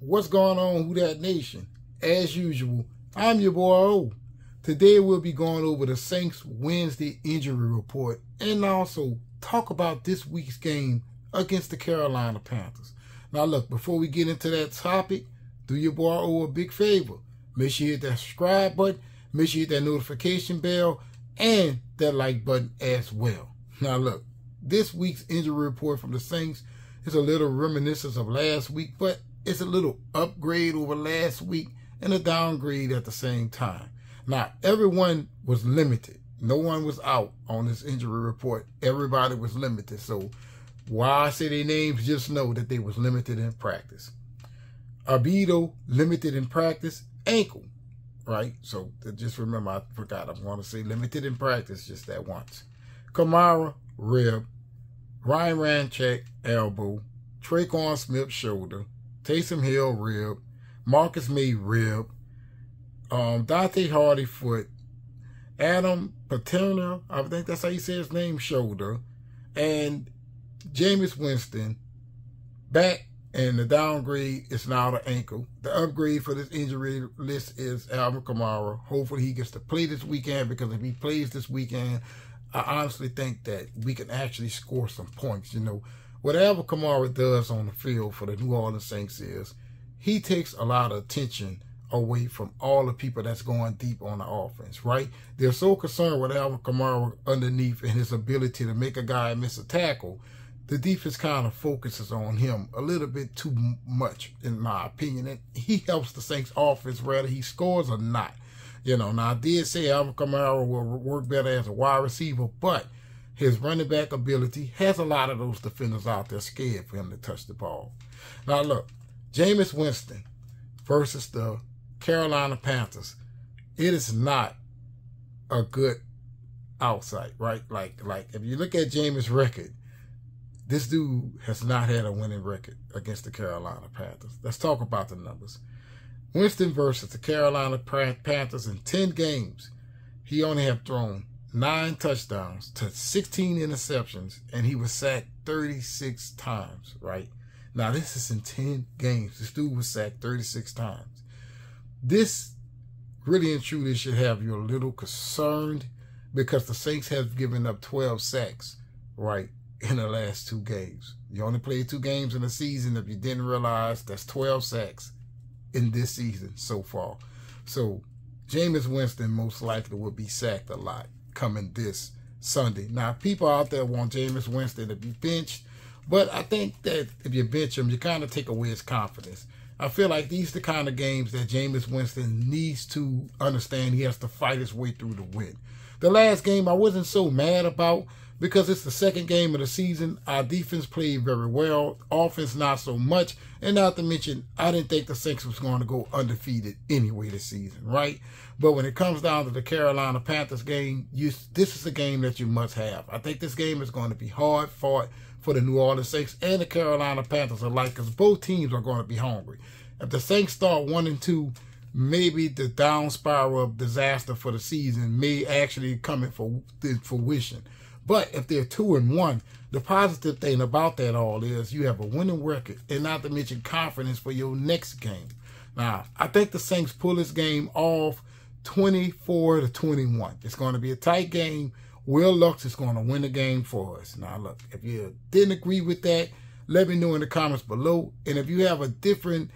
What's going on, Who Dat Nation? As usual, I'm your boy O. Today we'll be going over the Saints Wednesday injury report and also talk about this week's game against the Carolina Panthers. Now look, before we get into that topic, do your boy O a big favor. Make sure you hit that subscribe button, make sure you hit that notification bell, and that like button as well. Now look, this week's injury report from the Saints is a little reminiscent of last week, but it's a little upgrade over last week and a downgrade at the same time. Now, everyone was limited. No one was out on this injury report. Everybody was limited. So while I say their names, just know that they was limited in practice. Abido, limited in practice, ankle, right? So just remember, I forgot. I want to say limited in practice just that once. Kamara, rib. Ryan Ramczyk, elbow. Traquan Smith, shoulder. Taysom Hill, rib. Marcus May, rib. Dante Hardy, foot. Adam Paterno, I think that's how you say his name, shoulder. And Jameis Winston, back. And the downgrade is now the ankle. The upgrade for this injury list is Alvin Kamara. Hopefully he gets to play this weekend, because if he plays this weekend, I honestly think that we can actually score some points. You know, whatever Kamara does on the field for the New Orleans Saints is, he takes a lot of attention away from all the people that's going deep on the offense, right? They're so concerned with Alvin Kamara underneath and his ability to make a guy miss a tackle. The defense kind of focuses on him a little bit too much, in my opinion. And he helps the Saints offense whether he scores or not. You know, now I did say Alvin Kamara will work better as a wide receiver, but his running back ability has a lot of those defenders out there scared for him to touch the ball. Now look, Jameis Winston versus the Carolina Panthers. It is not a good outsight, right? Like if you look at Jameis' record, this dude has not had a winning record against the Carolina Panthers. Let's talk about the numbers. Winston versus the Carolina Panthers in 10 games, he only have thrown 9 touchdowns to 16 interceptions, and he was sacked 36 times, right? Now, this is in 10 games. This dude was sacked 36 times. This really and truly should have you a little concerned, because the Saints have given up 12 sacks, right, in the last 2 games. You only played 2 games in the season. If you didn't realize, that's 12 sacks in this season so far. So Jameis Winston most likely will be sacked a lot coming this Sunday. Now, people out there want Jameis Winston to be benched, but I think that if you bench him, you kind of take away his confidence. I feel like these are the kind of games that Jameis Winston needs to understand he has to fight his way through to win. The last game I wasn't so mad about, because it's the second game of the season. Our defense played very well. Offense, not so much. And not to mention, I didn't think the Saints was going to go undefeated anyway this season, right? But when it comes down to the Carolina Panthers game, this is a game that you must have. I think this game is going to be hard fought for the New Orleans Saints and the Carolina Panthers alike, because both teams are going to be hungry. If the Saints start 1-2, maybe the down spiral of disaster for the season may actually come into fruition. But if they're 2-1, the positive thing about that all is you have a winning record, and not to mention confidence for your next game. Now, I think the Saints pull this game off 24-21. It's going to be a tight game. Will Lux is going to win the game for us. Now, look, if you didn't agree with that, let me know in the comments below. And if you have a different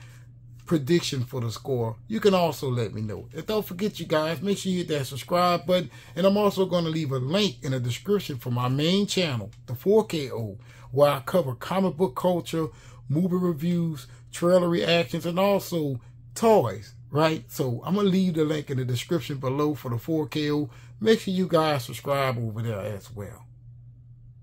prediction for the score, you can also let me know. And don't forget, you guys, make sure you hit that subscribe button. And I'm also going to leave a link in the description for my main channel, the 4KO, where I cover comic book culture, movie reviews, trailer reactions, and also toys, right? So I'm going to leave the link in the description below for the 4KO. Make sure you guys subscribe over there as well.